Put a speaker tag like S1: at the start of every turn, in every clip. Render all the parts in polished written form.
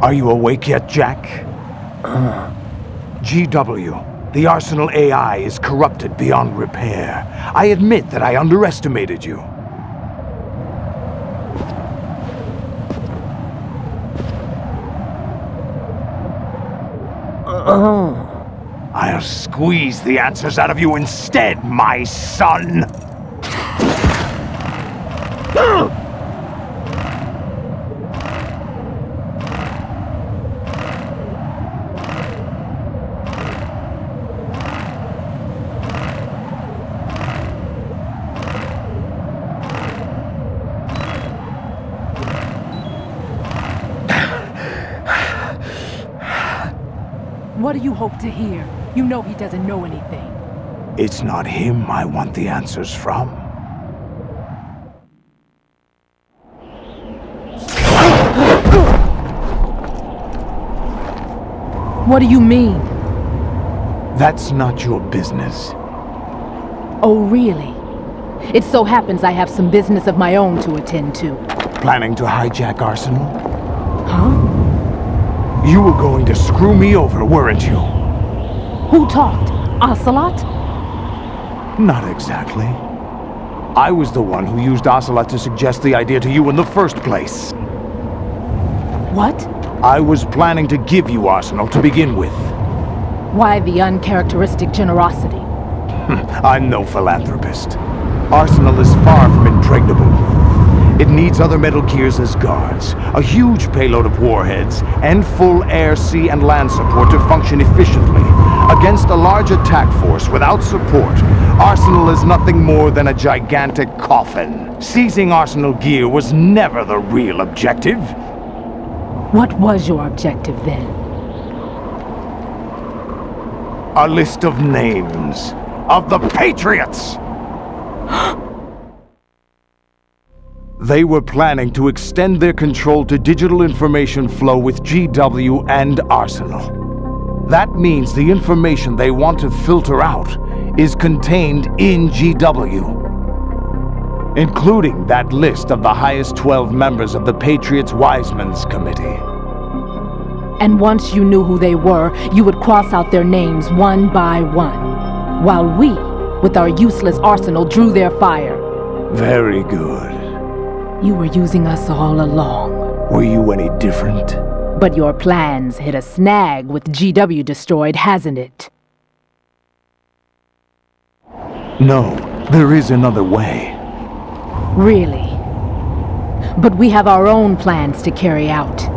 S1: Are you awake yet, Jack? GW, the Arsenal AI is corrupted beyond repair. I admit that I underestimated you. I'll squeeze the answers out of you instead, my son!
S2: What do you hope to hear? You know he doesn't know anything.
S1: It's not him I want the answers from.
S2: What do you mean?
S1: That's not your business.
S2: Oh, really? It so happens I have some business of my own to attend to.
S1: Planning to hijack Arsenal?
S2: Huh?
S1: You were going to screw me over, weren't you?
S2: Who talked? Ocelot?
S1: Not exactly. I was the one who used Ocelot to suggest the idea to you in the first place.
S2: What?
S1: I was planning to give you Arsenal to begin with.
S2: Why the uncharacteristic generosity?
S1: I'm no philanthropist. Arsenal is far from impregnable. It needs other Metal Gears as guards, a huge payload of warheads, and full air, sea, and land support to function efficiently. Against a large attack force without support, Arsenal is nothing more than a gigantic coffin. Seizing Arsenal gear was never the real objective.
S2: What was your objective then?
S1: A list of names of the Patriots! They were planning to extend their control to digital information flow with GW and Arsenal. That means the information they want to filter out is contained in GW, including that list of the highest 12 members of the Patriots Wiseman's Committee.
S2: And once you knew who they were, you would cross out their names one by one, while we, with our useless arsenal, drew their fire.
S1: Very good.
S2: You were using us all along.
S1: Were you any different?
S2: But your plans hit a snag with GW destroyed, hasn't it?
S1: No, there is another way.
S2: Really? But we have our own plans to carry out.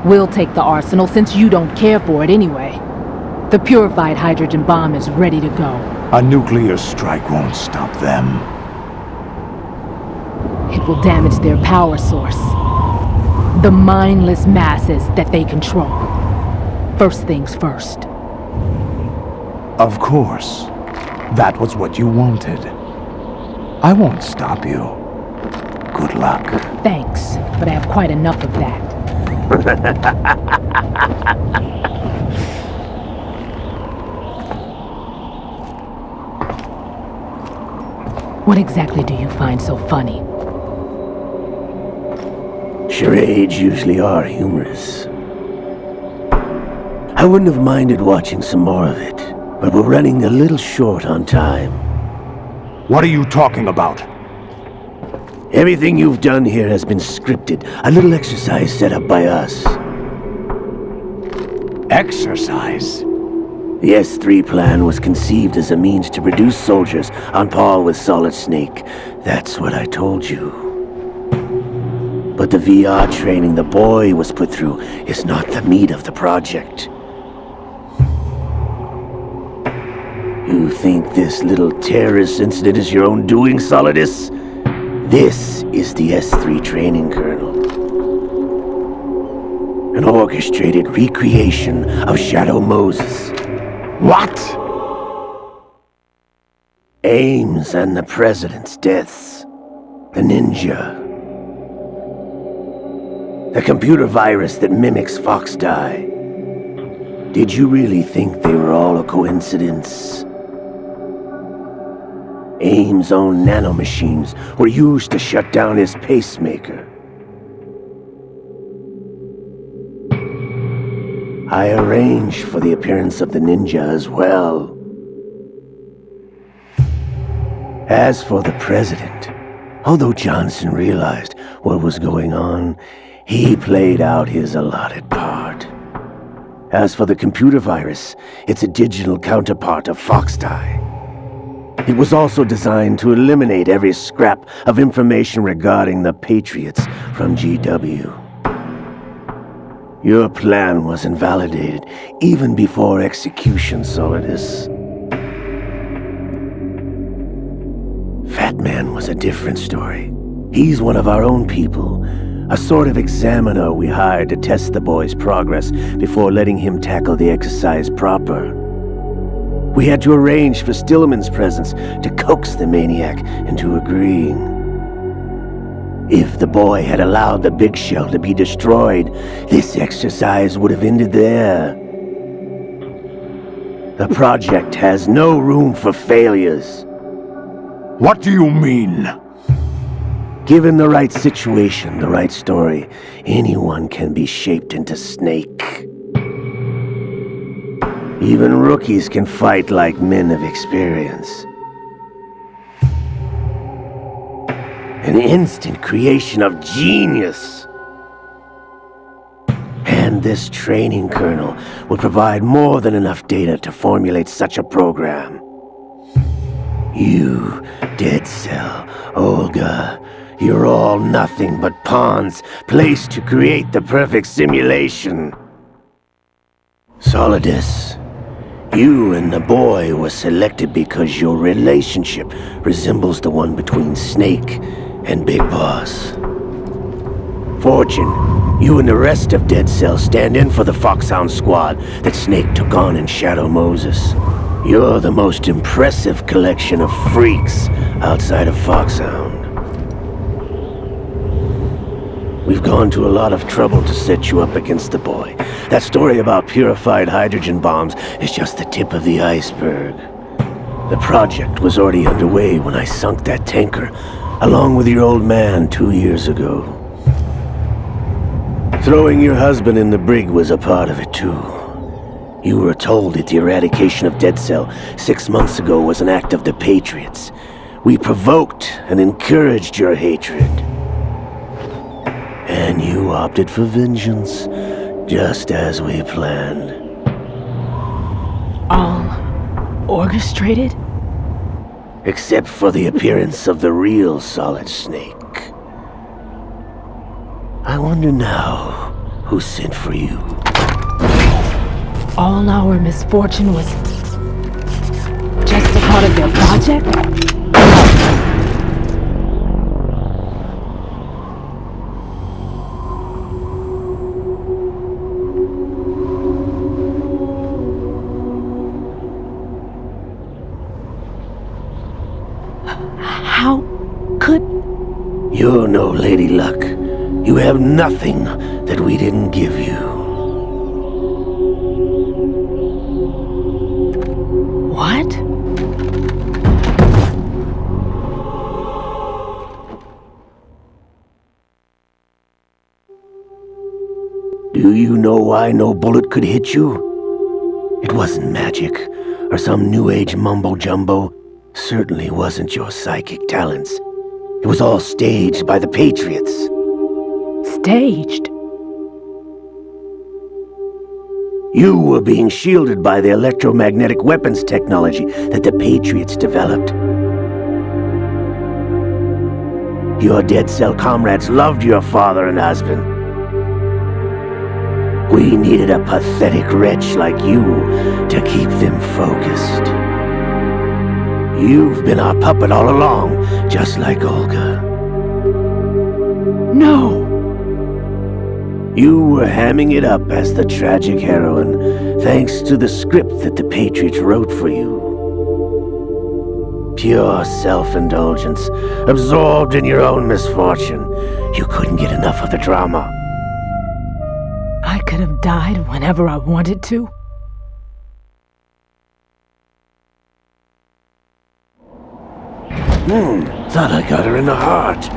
S2: We'll take the arsenal since you don't care for it anyway. The purified hydrogen bomb is ready to go.
S1: A nuclear strike won't stop them.
S2: It will damage their power source. The mindless masses that they control. First things first.
S1: Of course. That was what you wanted. I won't stop you. Good luck.
S2: Thanks, but I have quite enough of that. What exactly do you find so funny?
S3: Charades usually are humorous. I wouldn't have minded watching some more of it, but we're running a little short on time.
S1: What are you talking about?
S3: Everything you've done here has been scripted, a little exercise set up by us.
S1: Exercise?
S3: The S3 plan was conceived as a means to produce soldiers on par with Solid Snake. That's what I told you. But the VR training the boy was put through is not the meat of the project. You think this little terrorist incident is your own doing, Solidus? This is the S3 training kernel. An orchestrated recreation of Shadow Moses.
S1: What?
S3: Ames and the President's deaths. The ninja. The computer virus that mimics Fox Die. Did you really think they were all a coincidence? Ames' own nanomachines were used to shut down his pacemaker. I arranged for the appearance of the ninja as well. As for the president, although Johnson realized what was going on, he played out his allotted part. As for the computer virus, it's a digital counterpart of Foxdie. It was also designed to eliminate every scrap of information regarding the Patriots from GW. Your plan was invalidated even before execution, Solidus. Fat Man was a different story. He's one of our own people, a sort of examiner we hired to test the boy's progress before letting him tackle the exercise proper. We had to arrange for Stillman's presence to coax the maniac into agreeing. If the boy had allowed the big shell to be destroyed, this exercise would have ended there. The project has no room for failures.
S1: What do you mean?
S3: Given the right situation, the right story, anyone can be shaped into Snake. Even rookies can fight like men of experience. An instant creation of genius. And this training kernel would provide more than enough data to formulate such a program. You, Dead Cell, Olga, you're all nothing but pawns placed to create the perfect simulation. Solidus, you and the boy were selected because your relationship resembles the one between Snake and Big Boss. Fortune, you and the rest of Dead Cell stand in for the Foxhound squad that Snake took on in Shadow Moses. You're the most impressive collection of freaks outside of Foxhound. We've gone to a lot of trouble to set you up against the boy. That story about purified hydrogen bombs is just the tip of the iceberg. The project was already underway when I sunk that tanker, along with your old man 2 years ago. Throwing your husband in the brig was a part of it too. You were told that the eradication of Dead Cell 6 months ago was an act of the Patriots. We provoked and encouraged your hatred. And you opted for vengeance, just as we planned.
S2: All orchestrated?
S3: Except for the appearance of the real Solid Snake. I wonder now who sent for you.
S2: All our misfortune was just a part of their project? How could...
S3: You're no Lady Luck. You have nothing that we didn't give you.
S2: What?
S3: Do you know why no bullet could hit you? It wasn't magic, or some new age mumbo-jumbo. Certainly wasn't your psychic talents. It was all staged by the Patriots.
S2: Staged?
S3: You were being shielded by the electromagnetic weapons technology that the Patriots developed. Your Dead Cell comrades loved your father and husband. We needed a pathetic wretch like you to keep them focused. You've been our puppet all along, just like Olga.
S2: No!
S3: You were hamming it up as the tragic heroine, thanks to the script that the Patriots wrote for you. Pure self-indulgence, absorbed in your own misfortune. You couldn't get enough of the drama.
S2: I could have died whenever I wanted to.
S3: Thought I got her in the heart.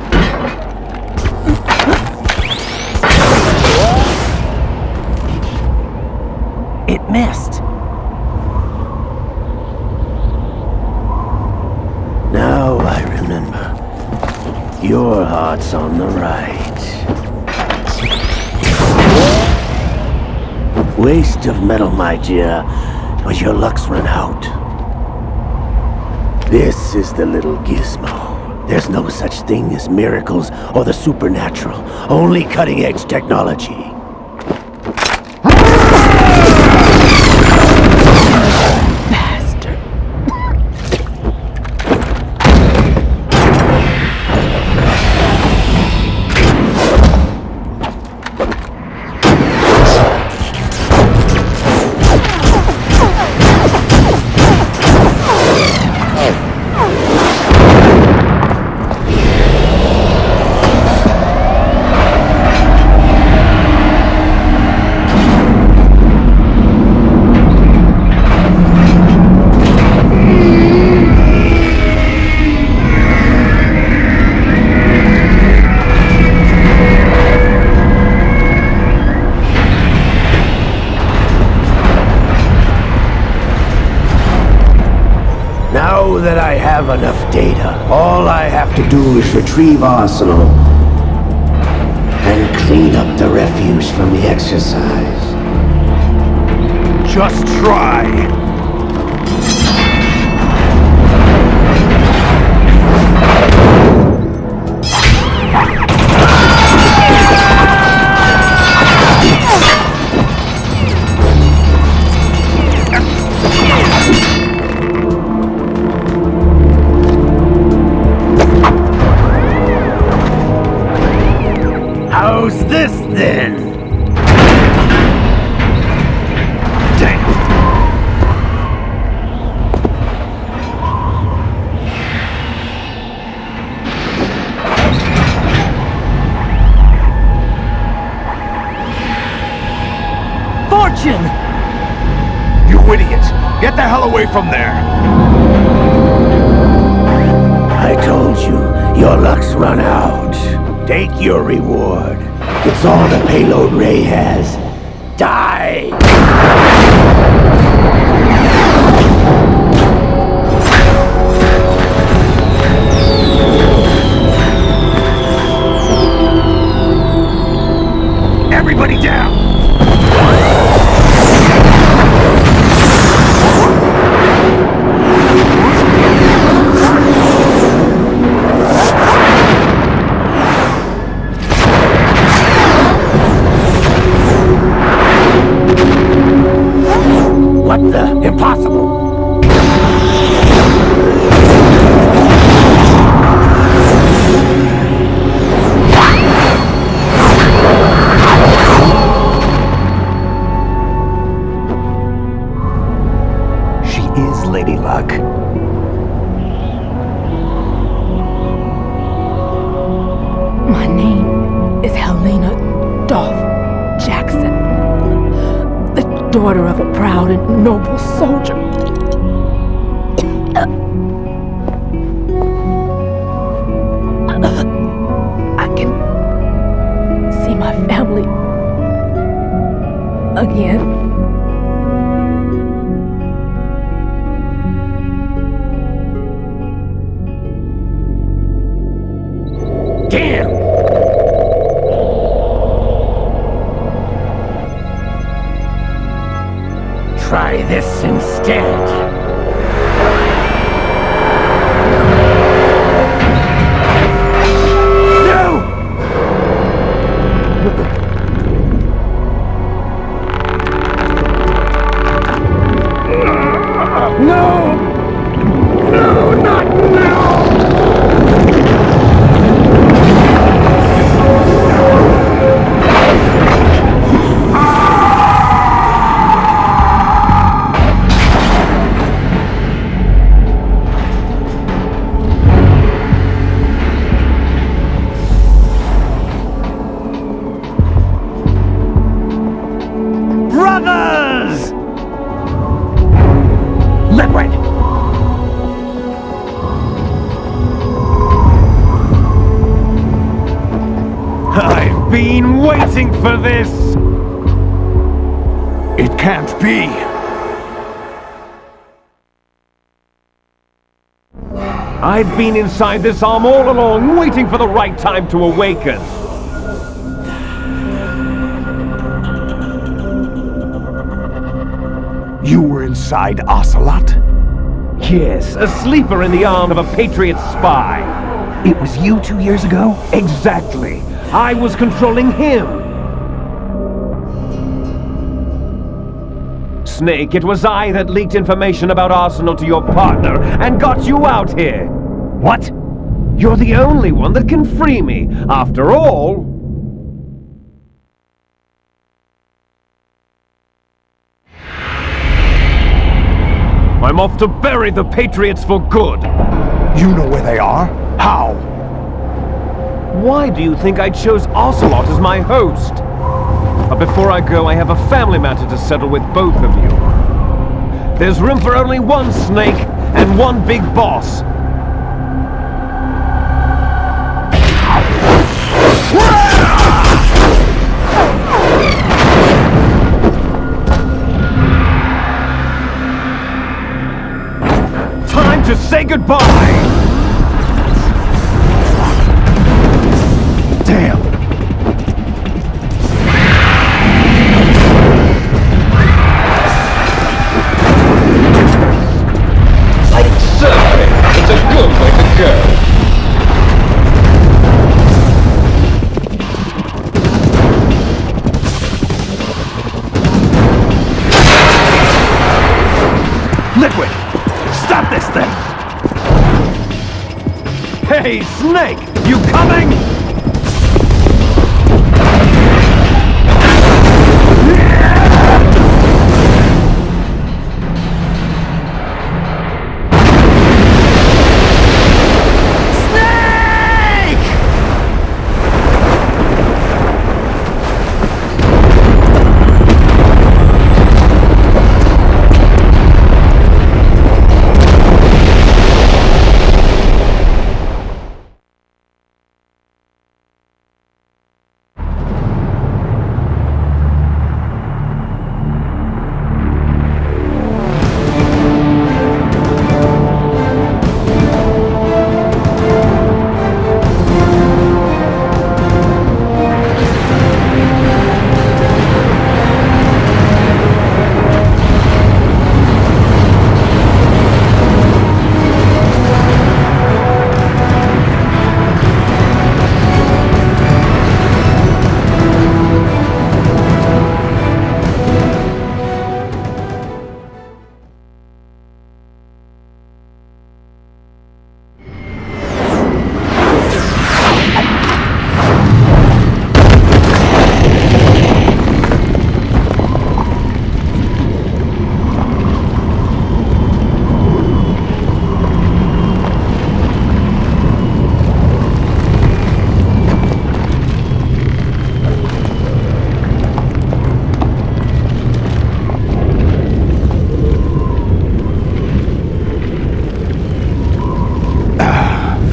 S3: What's on the right? Waste of metal, my dear, but your luck's run out. This is the little gizmo. There's no such thing as miracles or the supernatural, only cutting-edge technology. Now that I have enough data, all I have to do is retrieve Arsenal and clean up the refuse from the exercise.
S1: Just try.
S3: How's this then?
S1: Damn.
S2: Fortune!
S1: You idiot! Get the hell away from there!
S3: I told you, your luck's run out. Take your reward. It's all the payload Ray has. Die!
S1: Everybody down!
S3: What the? Impossible!
S1: She is Lady Luck.
S2: My name is Helena Dolph Jackson, the daughter of a proud and noble soldier. I can see my family again.
S3: Damn! Try this instead.
S1: Brothers! Liquid! I've been waiting for this! It can't be!
S4: I've been inside this arm all along, waiting for the right time to awaken.
S1: You were inside Ocelot?
S4: Yes, a sleeper in the arm of a Patriot spy.
S1: It was you 2 years ago?
S4: Exactly. I was controlling him. Snake, it was I that leaked information about Arsenal to your partner and got you out here.
S1: What?
S4: You're the only one that can free me. After all... I'm off to bury the Patriots for good.
S1: You know where they are? How?
S4: Why do you think I chose Ocelot as my host? But before I go, I have a family matter to settle with both of you. There's room for only one Snake and one big boss. Time to say goodbye!
S1: Damn!
S4: Surfing is a good way to go.
S1: Liquid! Stop this thing!
S4: Hey, Snake! You coming?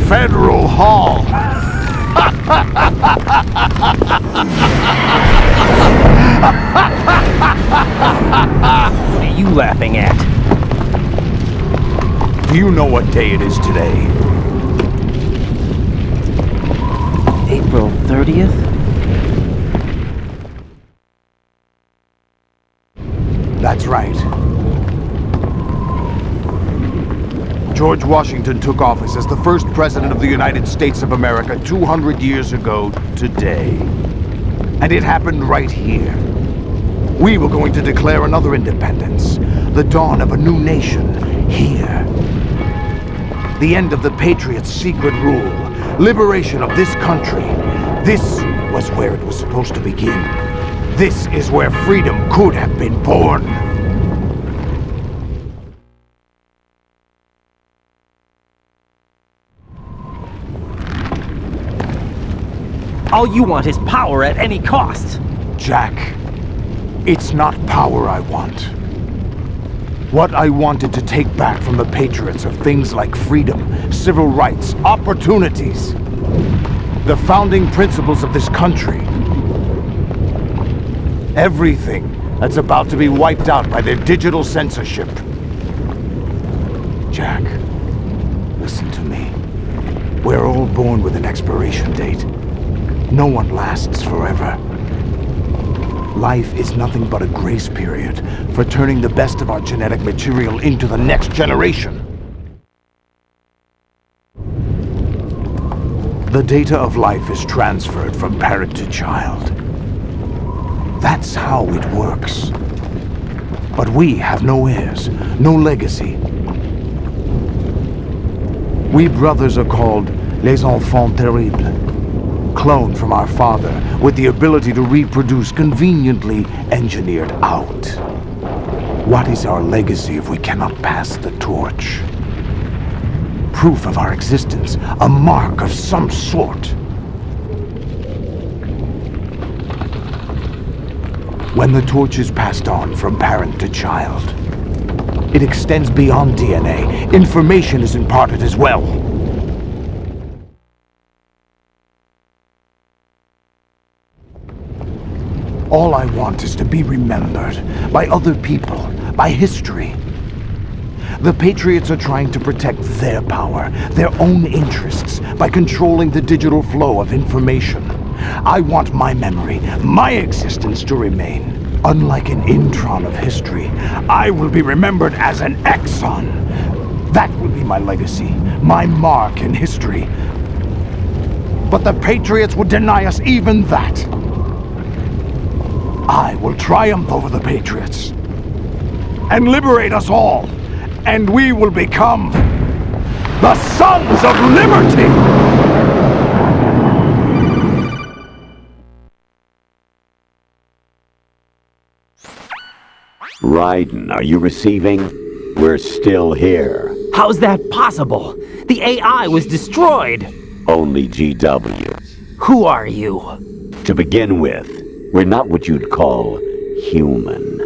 S1: Federal Hall!
S5: What are you laughing at?
S1: Do you know what day it is today?
S5: April 30th?
S1: That's right. George Washington took office as the first president of the United States of America 200 years ago today. And it happened right here. We were going to declare another independence, the dawn of a new nation, here. The end of the Patriots' secret rule, liberation of this country. This was where it was supposed to begin. This is where freedom could have been born.
S5: All you want is power at any cost.
S1: Jack, it's not power I want. What I wanted to take back from the Patriots are things like freedom, civil rights, opportunities. The founding principles of this country. Everything that's about to be wiped out by their digital censorship. Jack, listen to me. We're all born with an expiration date. No one lasts forever. Life is nothing but a grace period for turning the best of our genetic material into the next generation. The data of life is transferred from parent to child. That's how it works. But we have no heirs, no legacy. We brothers are called les enfants terribles, cloned from our father with the ability to reproduce conveniently engineered out. What is our legacy if we cannot pass the torch? Proof of our existence, a mark of some sort. When the torch is passed on from parent to child, it extends beyond DNA. Information is imparted as well. All I want is to be remembered by other people, by history. The Patriots are trying to protect their power, their own interests, by controlling the digital flow of information. I want my memory, my existence to remain. Unlike an intron of history, I will be remembered as an exon. That will be my legacy, my mark in history. But the Patriots would deny us even that. I will triumph over the Patriots and liberate us all, and we will become the Sons of Liberty!
S3: Raiden, are you receiving? We're still here.
S5: How's that possible? The AI was destroyed.
S3: Only GW.
S5: Who are you?
S3: To begin with, we're not what you'd call human.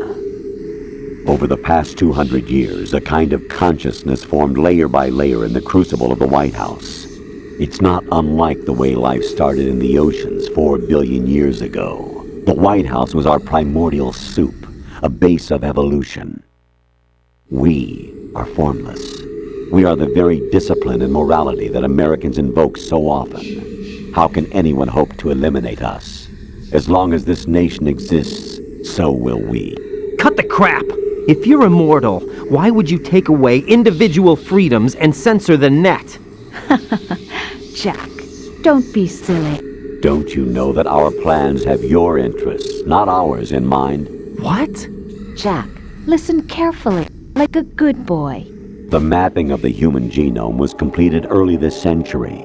S3: Over the past 200 years, a kind of consciousness formed layer by layer in the crucible of the White House. It's not unlike the way life started in the oceans 4 billion years ago. The White House was our primordial soup, a base of evolution. We are formless. We are the very discipline and morality that Americans invoke so often. How can anyone hope to eliminate us? As long as this nation exists, so will we.
S5: Cut the crap! If you're immortal, why would you take away individual freedoms and censor the net?
S6: Jack, don't be silly.
S3: Don't you know that our plans have your interests, not ours, in mind?
S5: What?
S6: Jack, listen carefully, like a good boy.
S3: The mapping of the human genome was completed early this century.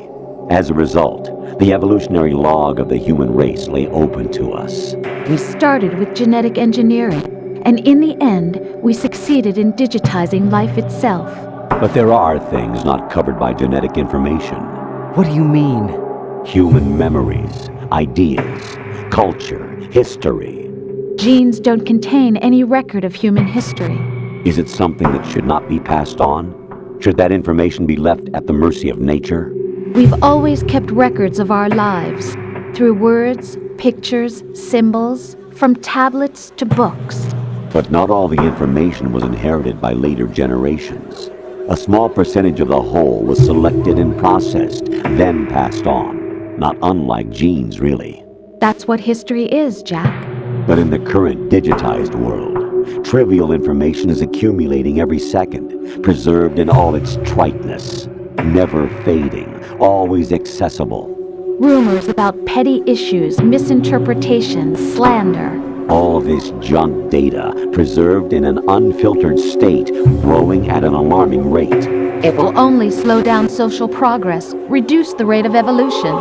S3: As a result, the evolutionary log of the human race lay open to us.
S6: We started with genetic engineering, and in the end, we succeeded in digitizing life itself.
S3: But there are things not covered by genetic information.
S5: What do you mean?
S3: Human memories, ideas, culture, history.
S6: Genes don't contain any record of human history.
S3: Is it something that should not be passed on? Should that information be left at the mercy of nature?
S6: We've always kept records of our lives, through words, pictures, symbols, from tablets to books.
S3: But not all the information was inherited by later generations. A small percentage of the whole was selected and processed, then passed on. Not unlike genes, really.
S6: That's what history is, Jack.
S3: But in the current digitized world, trivial information is accumulating every second, preserved in all its triteness, never fading, always accessible.
S6: Rumors about petty issues, misinterpretations, slander.
S3: All this junk data, preserved in an unfiltered state, growing at an alarming rate.
S6: It will only slow down social progress, reduce the rate of evolution.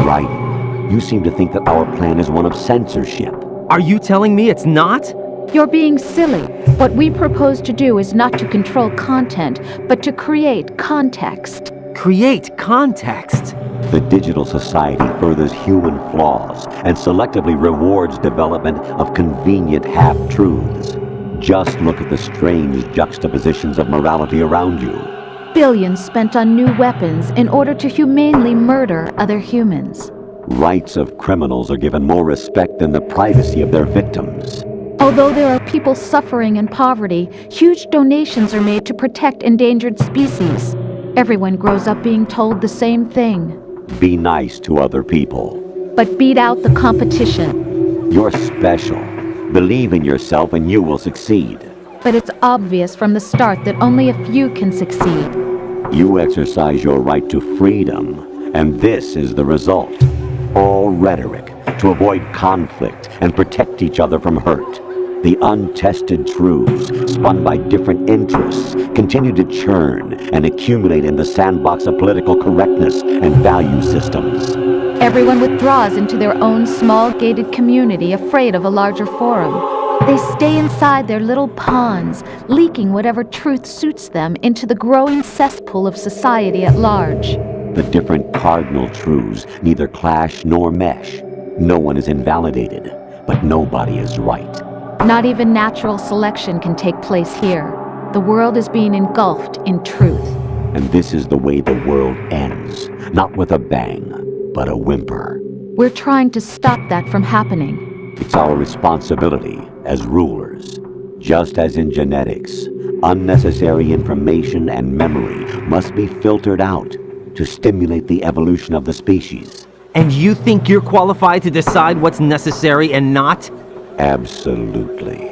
S3: Right. You seem to think that our plan is one of censorship.
S5: Are you telling me it's not?
S6: You're being silly. What we propose to do is not to control content, but to create context.
S5: Create context?
S3: The digital society furthers human flaws and selectively rewards development of convenient half-truths. Just look at the strange juxtapositions of morality around you.
S6: Billions spent on new weapons in order to humanely murder other humans.
S3: Rights of criminals are given more respect than the privacy of their victims.
S6: Although there are people suffering in poverty, huge donations are made to protect endangered species. Everyone grows up being told the same thing.
S7: Be nice to other people.
S6: But beat out the competition.
S7: You're special. Believe in yourself and you will succeed.
S6: But it's obvious from the start that only a few can succeed.
S7: You exercise your right to freedom, and this is the result. All rhetoric to avoid conflict and protect each other from hurt. The untested truths, spun by different interests, continue to churn and accumulate in the sandbox of political correctness and value systems.
S6: Everyone withdraws into their own small gated community, afraid of a larger forum. They stay inside their little ponds, leaking whatever truth suits them into the growing cesspool of society at large.
S7: The different cardinal truths neither clash nor mesh. No one is invalidated, but nobody is right.
S6: Not even natural selection can take place here. The world is being engulfed in truth.
S7: And this is the way the world ends, not with a bang, but a whimper.
S6: We're trying to stop that from happening.
S7: It's our responsibility as rulers. Just as in genetics, unnecessary information and memory must be filtered out to stimulate the evolution of the species.
S5: And you think you're qualified to decide what's necessary and not?
S7: Absolutely.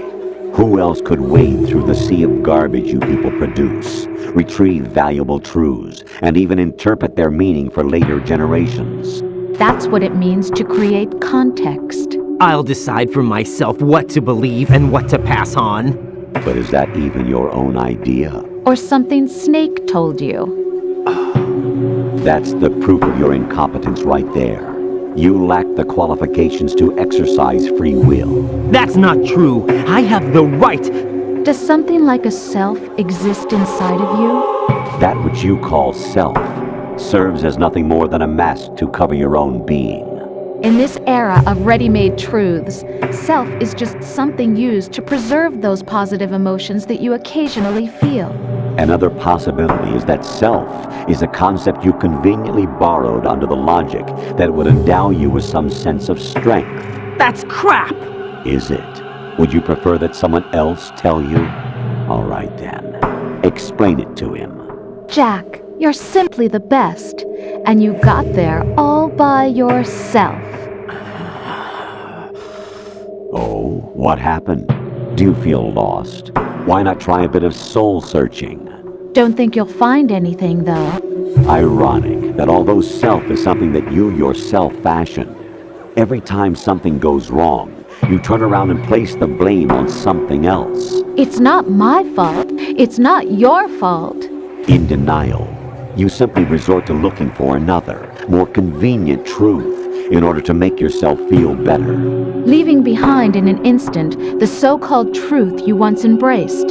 S7: Who else could wade through the sea of garbage you people produce, retrieve valuable truths, and even interpret their meaning for later generations?
S6: That's what it means to create context.
S5: I'll decide for myself what to believe and what to pass on.
S7: But is that even your own idea?
S6: Or something Snake told you?
S7: That's the proof of your incompetence right there. You lack the qualifications to exercise free will.
S5: That's not true. I have the right.
S6: Does something like a self exist inside of you?
S7: That which you call self serves as nothing more than a mask to cover your own being.
S6: In this era of ready-made truths, self is just something used to preserve those positive emotions that you occasionally feel.
S7: Another possibility is that self is a concept you conveniently borrowed under the logic that would endow you with some sense of strength.
S5: That's crap!
S7: Is it? Would you prefer that someone else tell you? All right then. Explain it to him.
S6: Jack, you're simply the best, and you got there all by yourself.
S7: Oh, what happened? Do you feel lost? Why not try a bit of soul-searching?
S6: Don't think you'll find anything, though.
S7: Ironic that although self is something that you yourself fashioned, every time something goes wrong, you turn around and place the blame on something else.
S6: It's not my fault. It's not your fault.
S7: In denial, you simply resort to looking for another, more convenient truth in order to make yourself feel better.
S6: Leaving behind in an instant the so-called truth you once embraced.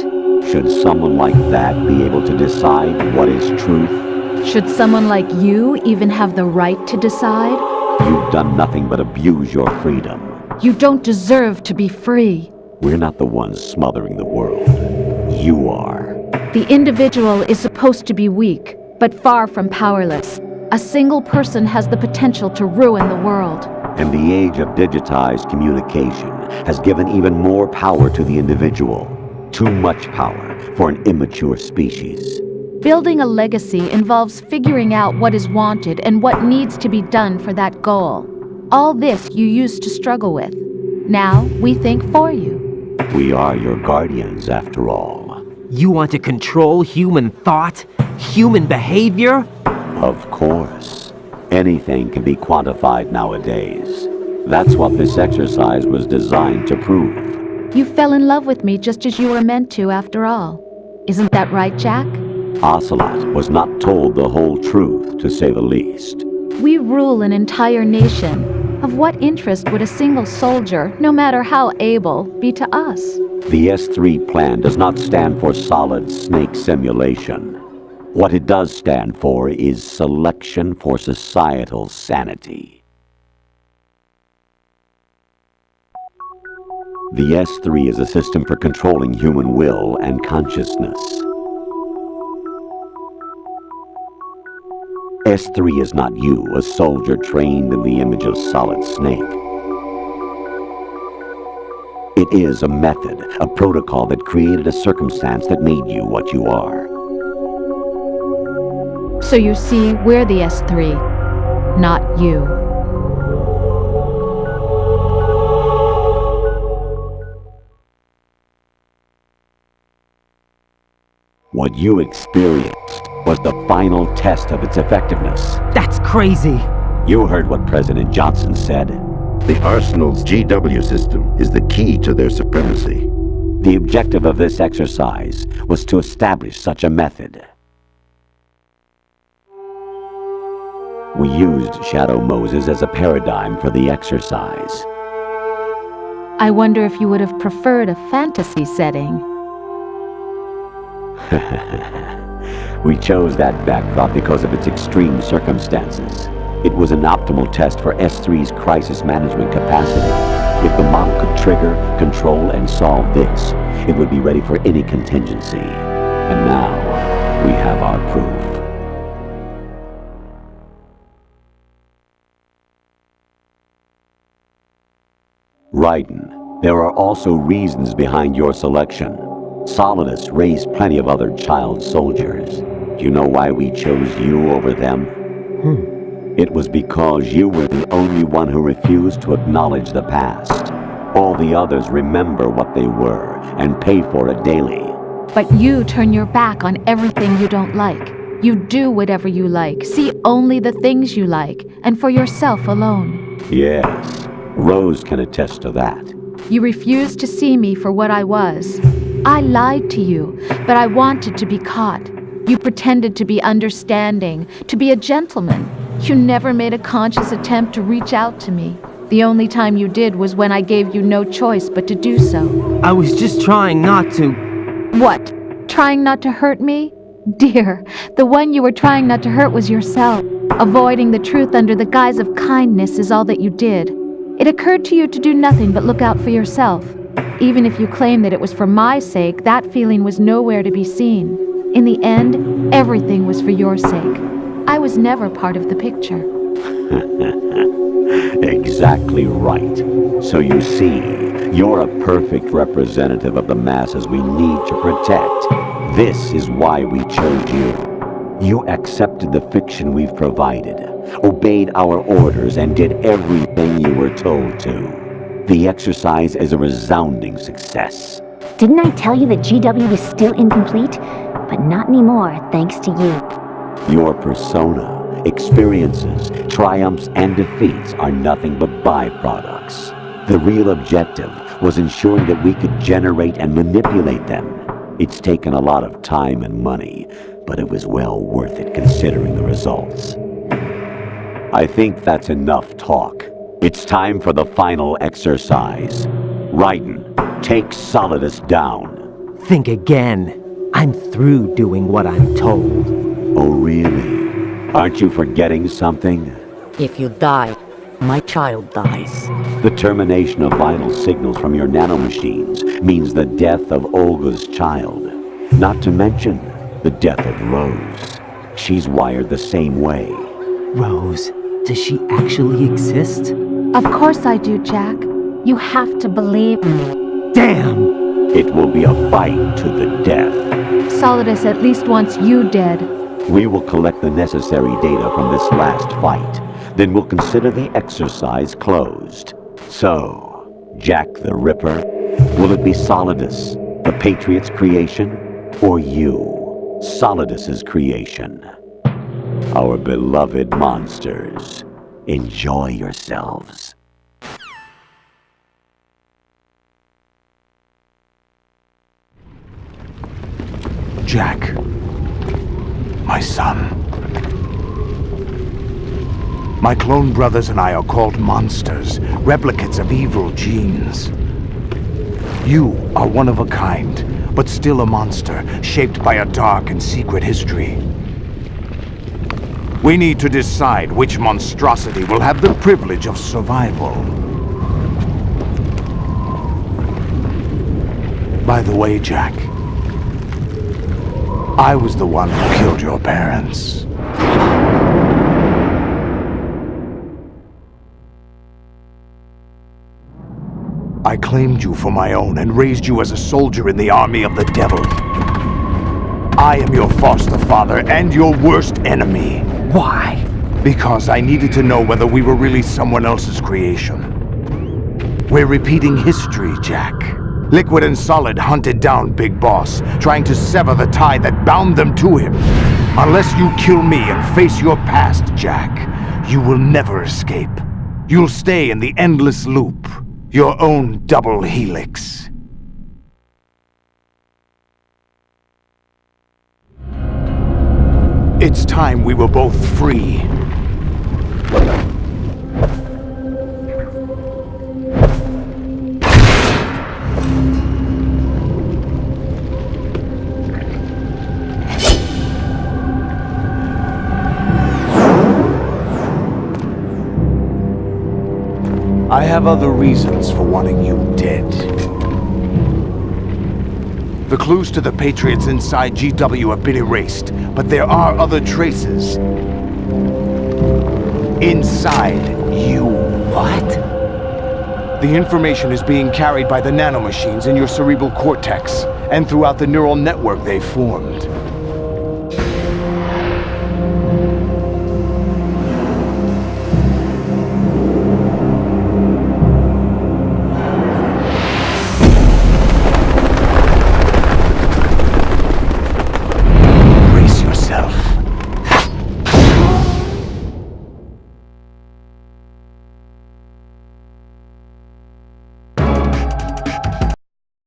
S7: Should someone like that be able to decide what is truth?
S6: Should someone like you even have the right to decide?
S7: You've done nothing but abuse your freedom.
S6: You don't deserve to be free.
S7: We're not the ones smothering the world. You are.
S6: The individual is supposed to be weak, but far from powerless. A single person has the potential to ruin the world.
S7: And the age of digitized communication has given even more power to the individual. Too much power for an immature species.
S6: Building a legacy involves figuring out what is wanted and what needs to be done for that goal. All this you used to struggle with. Now we think for you.
S7: We are your guardians, after all.
S5: You want to control human thought? Human behavior?
S7: Of course. Anything can be quantified nowadays. That's what this exercise was designed to prove.
S6: You fell in love with me just as you were meant to, after all. Isn't that right, Jack?
S7: Ocelot was not told the whole truth, to say the least.
S6: We rule an entire nation. Of what interest would a single soldier, no matter how able, be to us?
S7: The S3 plan does not stand for solid snake simulation. What it does stand for is selection for societal sanity. The S3 is a system for controlling human will and consciousness. S3 is not you, a soldier trained in the image of Solid Snake. It is a method, a protocol that created a circumstance that made you what you are.
S6: So you see, we're the S3, not you.
S7: What you experienced was the final test of its effectiveness.
S5: That's crazy!
S7: You heard what President Johnson said.
S8: The Arsenal's GW system is the key to their supremacy.
S7: The objective of this exercise was to establish such a method. We used Shadow Moses as a paradigm for the exercise.
S6: I wonder if you would have preferred a fantasy setting.
S7: We chose that backdrop because of its extreme circumstances. It was an optimal test for S3's crisis management capacity. If the model could trigger, control, and solve this, it would be ready for any contingency. And now, we have our proof. Raiden, there are also reasons behind your selection. Solidus raised plenty of other child soldiers. Do you know why we chose you over them? It was because you were the only one who refused to acknowledge the past. All the others remember what they were and pay for it daily.
S6: But you turn your back on everything you don't like. You do whatever you like, see only the things you like, and for yourself alone.
S7: Yes, Rose can attest to that.
S6: You refused to see me for what I was. I lied to you, but I wanted to be caught. You pretended to be understanding, to be a gentleman. You never made a conscious attempt to reach out to me. The only time you did was when I gave you no choice but to do so.
S5: I was just trying not to...
S6: What? Trying not to hurt me? Dear, the one you were trying not to hurt was yourself. Avoiding the truth under the guise of kindness is all that you did. It occurred to you to do nothing but look out for yourself. Even if you claim that it was for my sake, that feeling was nowhere to be seen. In the end, everything was for your sake. I was never part of the picture.
S7: Exactly right. So you see, you're a perfect representative of the masses we need to protect. This is why we chose you. You accepted the fiction we've provided, obeyed our orders, and did everything you were told to. The exercise is a resounding success.
S9: Didn't I tell you that GW was still incomplete? But not anymore, thanks to you.
S7: Your persona, experiences, triumphs, and defeats are nothing but byproducts. The real objective was ensuring that we could generate and manipulate them. It's taken a lot of time and money, but it was well worth it considering the results. I think that's enough talk. It's time for the final exercise. Raiden, take Solidus down.
S5: Think again. I'm through doing what I'm told.
S7: Oh, really? Aren't you forgetting something?
S10: If you die, my child dies.
S7: The termination of vital signals from your nanomachines means the death of Olga's child. Not to mention the death of Rose. She's wired the same way.
S5: Rose, does she actually exist?
S6: Of course I do, Jack. You have to believe me.
S5: Damn!
S7: It will be a fight to the death.
S6: Solidus at least wants you dead.
S7: We will collect the necessary data from this last fight. Then we'll consider the exercise closed. So, Jack the Ripper, will it be Solidus, the Patriot's creation, or you, Solidus's creation? Our beloved monsters, enjoy yourselves.
S1: Jack, my son. My clone brothers and I are called monsters, replicates of evil genes. You are one of a kind, but still a monster, shaped by a dark and secret history. We need to decide which monstrosity will have the privilege of survival. By the way, Jack, I was the one who killed your parents. I claimed you for my own and raised you as a soldier in the army of the devil. I am your foster father and your worst enemy.
S5: Why?
S1: Because I needed to know whether we were really someone else's creation. We're repeating history, Jack. Liquid and Solid hunted down Big Boss, trying to sever the tie that bound them to him. Unless you kill me and face your past, Jack, you will never escape. You'll stay in the endless loop, your own double helix. It's time we were both free. I have other reasons for wanting you dead. The clues to the Patriots inside GW have been erased, but there are other traces. Inside you.
S5: What?
S1: The information is being carried by the nanomachines in your cerebral cortex, and throughout the neural network they formed.